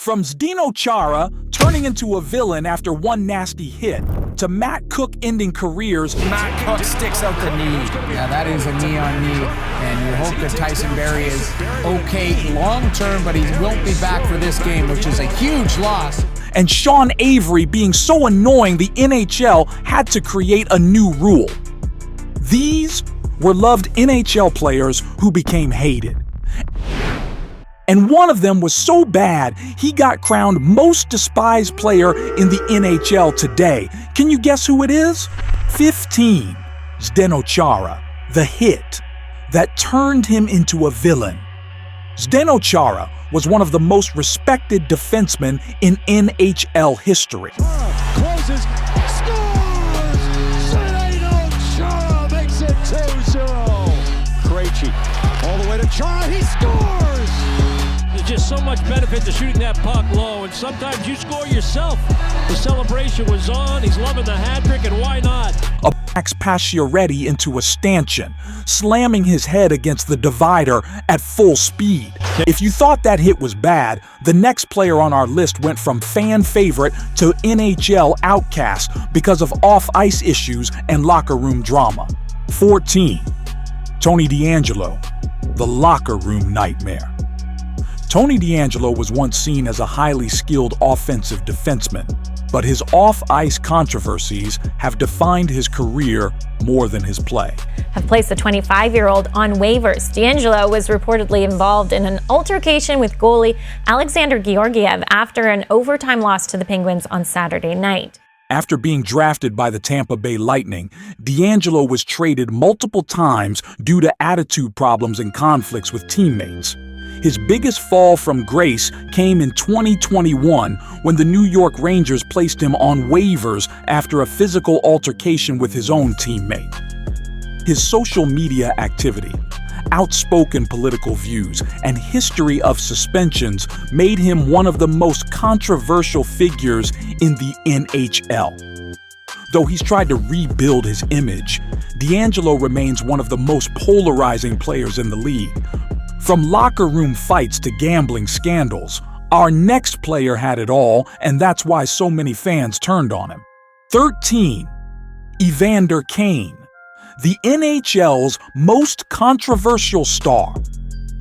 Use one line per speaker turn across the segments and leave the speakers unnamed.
From Zdeno Chara turning into a villain after one nasty hit, to Matt Cook ending careers.
Matt Cook sticks out the knee.
Yeah, that is a knee on knee, and you hope that Tyson Barrie is okay long-term, but he won't be back for this game, which is a huge loss.
And Sean Avery being so annoying the NHL had to create a new rule. These were loved NHL players who became hated. And one of them was so bad, he got crowned most despised player in the NHL today. Can you guess who it is? 15. Zdeno Chara, the hit that turned him into a villain. Zdeno Chara was one of the most respected defensemen in NHL history.
Closes, scores! Zdeno Chara makes it 2-0. Krejci all the way to Chara, he scores!
There's just so much benefit to shooting that puck low, and sometimes you score yourself. The celebration was on, he's loving the hat trick, and why not?
Max Pacioretty into a stanchion, slamming his head against the divider at full speed. If you thought that hit was bad, the next player on our list went from fan favorite to NHL outcast because of off-ice issues and locker room drama. 14. Tony DeAngelo, the locker room nightmare. Tony DeAngelo was once seen as a highly skilled offensive defenseman, but his off-ice controversies have defined his career more than his play.
Have placed the 25-year-old on waivers. DeAngelo was reportedly involved in an altercation with goalie Alexander Georgiev after an overtime loss to the Penguins on Saturday night.
After being drafted by the Tampa Bay Lightning, DeAngelo was traded multiple times due to attitude problems and conflicts with teammates. His biggest fall from grace came in 2021 when the New York Rangers placed him on waivers after a physical altercation with his own teammate. His social media activity, outspoken political views, and history of suspensions made him one of the most controversial figures in the NHL. Though he's tried to rebuild his image, DeAngelo remains one of the most polarizing players in the league. From locker room fights to gambling scandals, our next player had it all, and that's why so many fans turned on him. 13. Evander Kane, the NHL's most controversial star.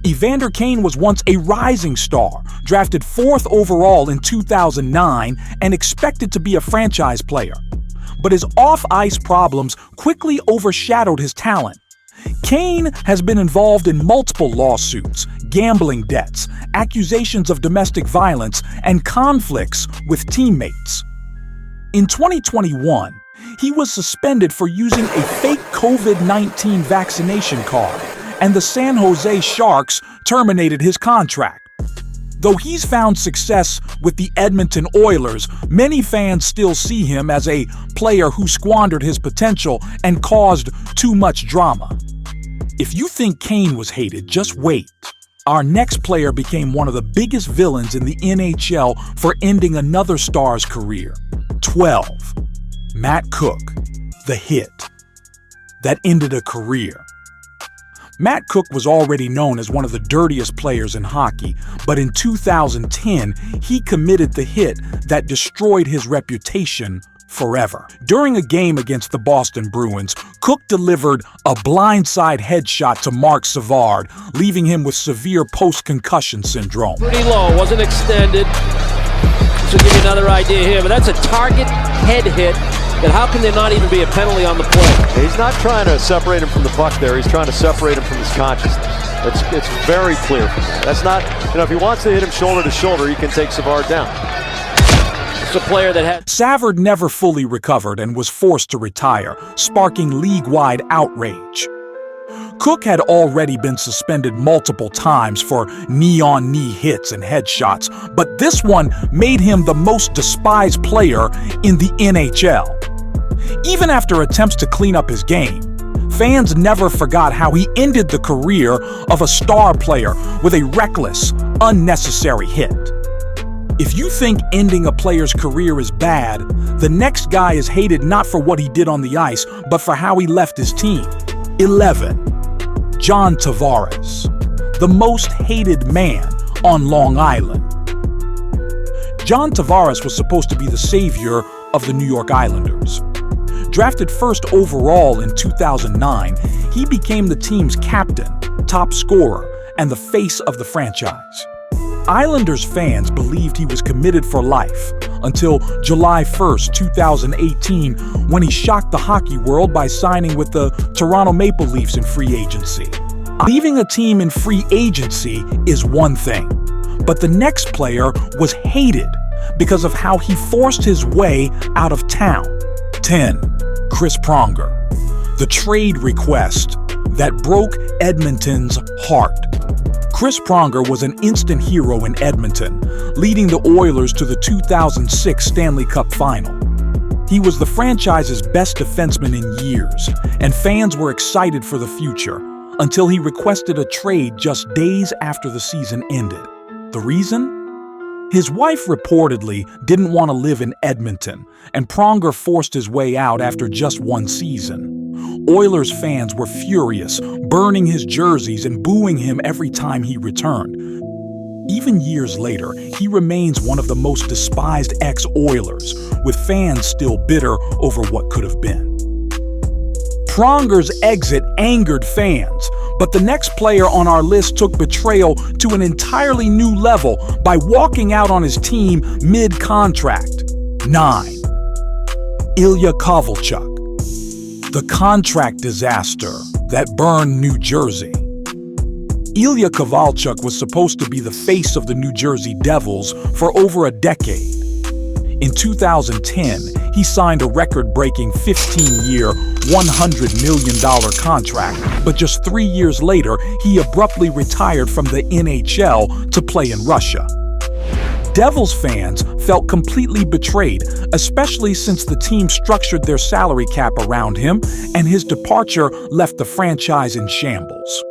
Evander Kane was once a rising star, drafted 4th overall in 2009 and expected to be a franchise player. But his off-ice problems quickly overshadowed his talent. Kane has been involved in multiple lawsuits, gambling debts, accusations of domestic violence, and conflicts with teammates. In 2021, he was suspended for using a fake COVID-19 vaccination card, and the San Jose Sharks terminated his contract. Though he's found success with the Edmonton Oilers, many fans still see him as a player who squandered his potential and caused too much drama. If you think Kane was hated, just wait. Our next player became one of the biggest villains in the NHL for ending another star's career. 12. Matt Cook, the hit that ended a career. Matt Cook was already known as one of the dirtiest players in hockey, but in 2010, he committed the hit that destroyed his reputation forever. During a game against the Boston Bruins, Cook delivered a blindside headshot to Marc Savard, leaving him with severe post-concussion syndrome.
Pretty low, wasn't extended. This will give you another idea here, but that's a target head hit. And how can there not even be a penalty on the play?
He's not trying to separate him from the puck there. He's trying to separate him from his consciousness. It's very clear from that. That's not, if he wants to hit him shoulder to shoulder, he can take Savard down.
It's a player that had...
Savard never fully recovered and was forced to retire, sparking league-wide outrage. Cook had already been suspended multiple times for knee-on-knee hits and headshots, but this one made him the most despised player in the NHL. Even after attempts to clean up his game, fans never forgot how he ended the career of a star player with a reckless, unnecessary hit. If you think ending a player's career is bad, the next guy is hated not for what he did on the ice, but for how he left his team. 11. John Tavares, the most hated man on Long Island. John Tavares was supposed to be the savior of the New York Islanders. Drafted first overall in 2009, he became the team's captain, top scorer, and the face of the franchise. Islanders fans believed he was committed for life until July 1st, 2018, when he shocked the hockey world by signing with the Toronto Maple Leafs in free agency. Leaving a team in free agency is one thing, but the next player was hated because of how he forced his way out of town. 10. Chris Pronger. The trade request that broke Edmonton's heart. Chris Pronger was an instant hero in Edmonton, leading the Oilers to the 2006 Stanley Cup Final. He was the franchise's best defenseman in years, and fans were excited for the future until he requested a trade just days after the season ended. The reason? His wife reportedly didn't want to live in Edmonton, and Pronger forced his way out after just one season. Oilers fans were furious, burning his jerseys and booing him every time he returned. Even years later, he remains one of the most despised ex-Oilers, with fans still bitter over what could have been. Pronger's exit angered fans, but the next player on our list took betrayal to an entirely new level by walking out on his team mid-contract. 9. Ilya Kovalchuk. The contract disaster that burned New Jersey. Ilya Kovalchuk was supposed to be the face of the New Jersey Devils for over a decade. In 2010, he signed a record-breaking 15-year, $100 million contract, but just 3 years later, he abruptly retired from the NHL to play in Russia. Devils fans felt completely betrayed, especially since the team structured their salary cap around him, and his departure left the franchise in shambles.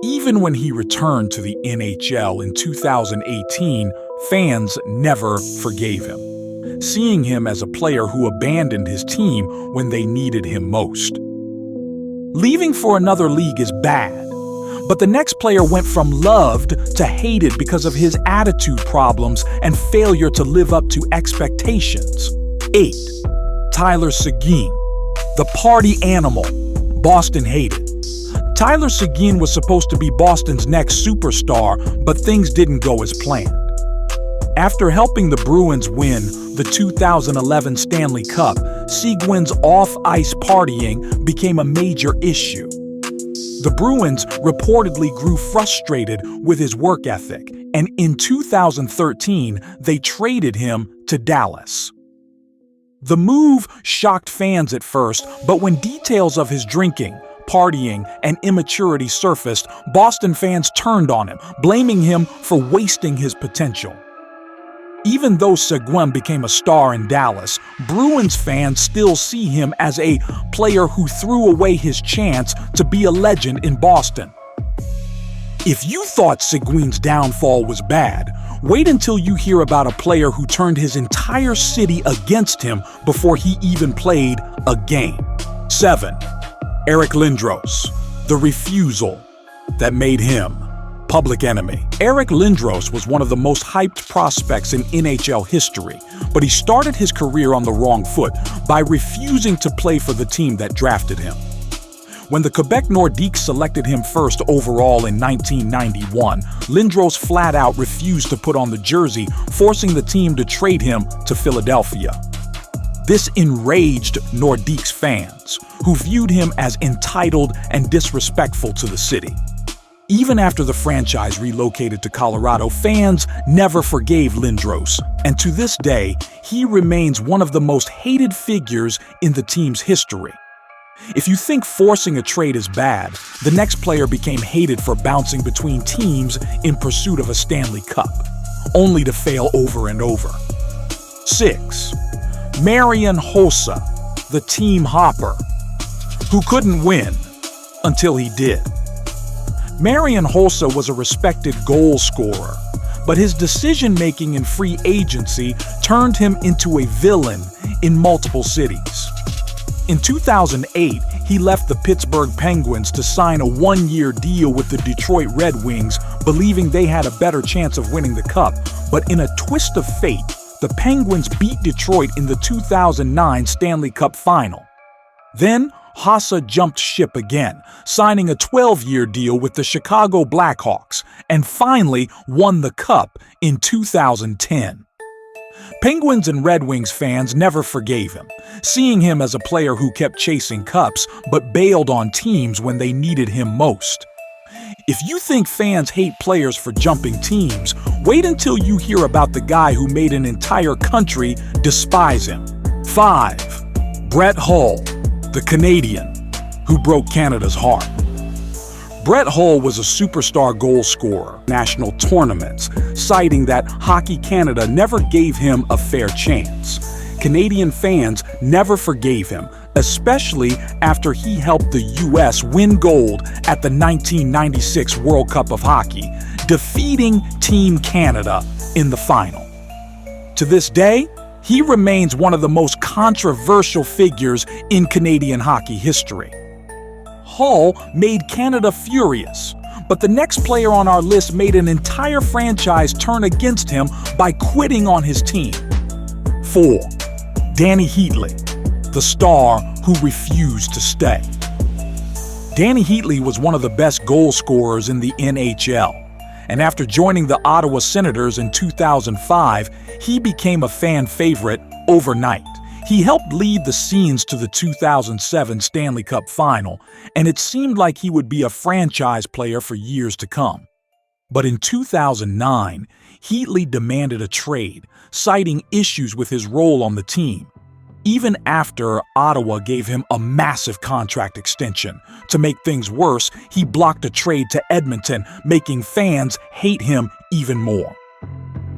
Even when he returned to the NHL in 2018, fans never forgave him, seeing him as a player who abandoned his team when they needed him most. Leaving for another league is bad, but the next player went from loved to hated because of his attitude problems and failure to live up to expectations. 8. Tyler Seguin. The party animal. Boston hated. Tyler Seguin was supposed to be Boston's next superstar, but things didn't go as planned. After helping the Bruins win the 2011 Stanley Cup, Seguin's off-ice partying became a major issue. The Bruins reportedly grew frustrated with his work ethic, and in 2013, they traded him to Dallas. The move shocked fans at first, but when details of his drinking, partying, and immaturity surfaced, Boston fans turned on him, blaming him for wasting his potential. Even though Seguin became a star in Dallas, Bruins fans still see him as a player who threw away his chance to be a legend in Boston. If you thought Seguin's downfall was bad, wait until you hear about a player who turned his entire city against him before he even played a game. 7. Eric Lindros. The refusal that made him public enemy. Eric Lindros was one of the most hyped prospects in NHL history, but he started his career on the wrong foot by refusing to play for the team that drafted him. When the Quebec Nordiques selected him first overall in 1991, Lindros flat out refused to put on the jersey, forcing the team to trade him to Philadelphia. This enraged Nordiques fans, who viewed him as entitled and disrespectful to the city. Even after the franchise relocated to Colorado, fans never forgave Lindros, and to this day, he remains one of the most hated figures in the team's history. If you think forcing a trade is bad, the next player became hated for bouncing between teams in pursuit of a Stanley Cup, only to fail over and over. 6. Marian Hossa, the team hopper, who couldn't win until he did. Marian Hossa was a respected goal scorer, but his decision-making in free agency turned him into a villain in multiple cities. In 2008, he left the Pittsburgh Penguins to sign a one-year deal with the Detroit Red Wings, believing they had a better chance of winning the Cup. But in a twist of fate, the Penguins beat Detroit in the 2009 Stanley Cup Final. Then, Hossa jumped ship again, signing a 12-year deal with the Chicago Blackhawks, and finally won the Cup in 2010. Penguins and Red Wings fans never forgave him, seeing him as a player who kept chasing cups but bailed on teams when they needed him most. If you think fans hate players for jumping teams, wait until you hear about the guy who made an entire country despise him. 5. Brett Hull, the Canadian, who broke Canada's heart. Brett Hull was a superstar goal scorer in national tournaments, citing that Hockey Canada never gave him a fair chance. Canadian fans never forgave him, especially after he helped the U.S. win gold at the 1996 World Cup of Hockey, defeating Team Canada in the final. To this day, he remains one of the most controversial figures in Canadian hockey history. Hull made Canada furious, but the next player on our list made an entire franchise turn against him by quitting on his team. 4. Danny Heatley, the star who refused to stay. Danny Heatley was one of the best goal scorers in the NHL, and after joining the Ottawa Senators in 2005, he became a fan favorite overnight. He helped lead the scenes to the 2007 Stanley Cup Final, and it seemed like he would be a franchise player for years to come. But in 2009, Heatley demanded a trade, citing issues with his role on the team. Even after Ottawa gave him a massive contract extension. To make things worse, he blocked a trade to Edmonton, making fans hate him even more.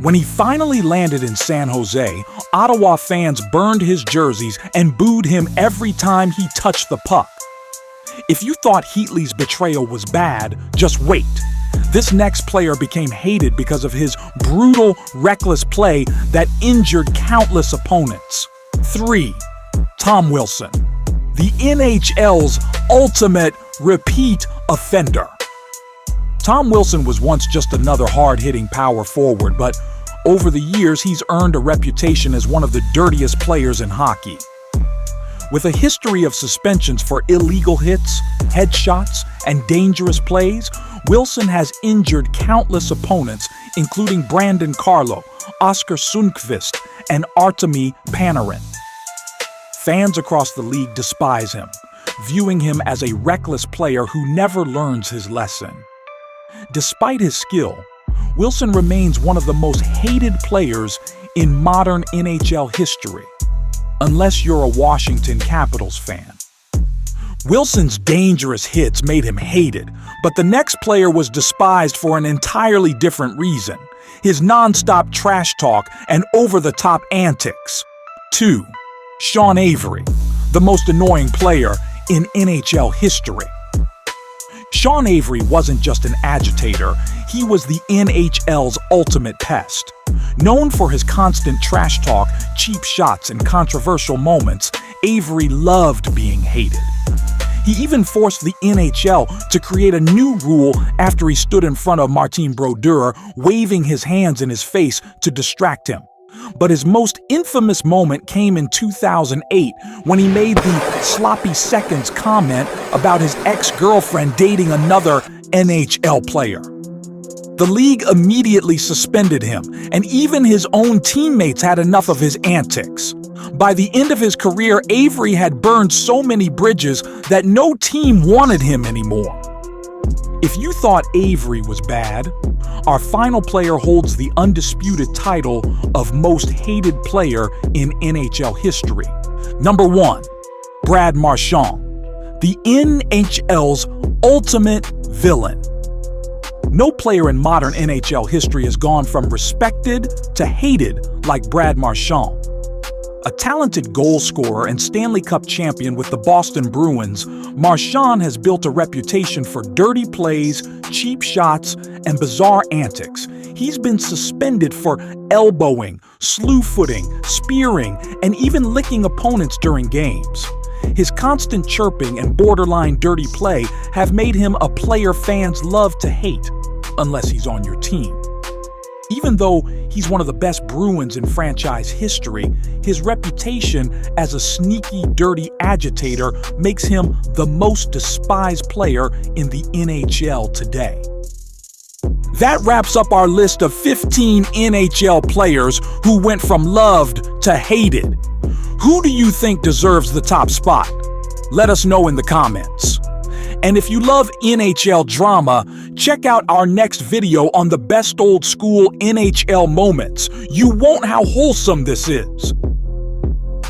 When he finally landed in San Jose, Ottawa fans burned his jerseys and booed him every time he touched the puck. If you thought Heatley's betrayal was bad, just wait. This next player became hated because of his brutal, reckless play that injured countless opponents. 3. Tom Wilson, the NHL's ultimate repeat offender. Tom Wilson was once just another hard-hitting power forward, but over the years he's earned a reputation as one of the dirtiest players in hockey. With a history of suspensions for illegal hits, headshots, and dangerous plays, Wilson has injured countless opponents, including Brandon Carlo, Oskar Sundqvist, and Artemi Panarin. Fans across the league despise him, viewing him as a reckless player who never learns his lesson. Despite his skill, Wilson remains one of the most hated players in modern NHL history, unless you're a Washington Capitals fan. Wilson's dangerous hits made him hated, but the next player was despised for an entirely different reason: his non-stop trash talk and over-the-top antics. 2. Sean Avery, the most annoying player in NHL history. Sean Avery wasn't just an agitator, he was the NHL's ultimate pest. Known for his constant trash talk, cheap shots, and controversial moments, Avery loved being hated. He even forced the NHL to create a new rule after he stood in front of Martin Brodeur, waving his hands in his face to distract him. But his most infamous moment came in 2008 when he made the sloppy seconds comment about his ex-girlfriend dating another NHL player. The league immediately suspended him, and even his own teammates had enough of his antics. By the end of his career, Avery had burned so many bridges that no team wanted him anymore. If you thought Avery was bad, our final player holds the undisputed title of most hated player in NHL history. Number 1, Brad Marchand, the NHL's ultimate villain. No player in modern NHL history has gone from respected to hated like Brad Marchand. A talented goal scorer and Stanley Cup champion with the Boston Bruins, Marchand has built a reputation for dirty plays, cheap shots, and bizarre antics. He's been suspended for elbowing, slew-footing, spearing, and even licking opponents during games. His constant chirping and borderline dirty play have made him a player fans love to hate, unless he's on your team. Even though he's one of the best Bruins in franchise history, his reputation as a sneaky, dirty agitator makes him the most despised player in the NHL today. That wraps up our list of 15 NHL players who went from loved to hated. Who do you think deserves the top spot? Let us know in the comments. And if you love NHL drama, check out our next video on the best old school NHL moments. You won't how wholesome this is.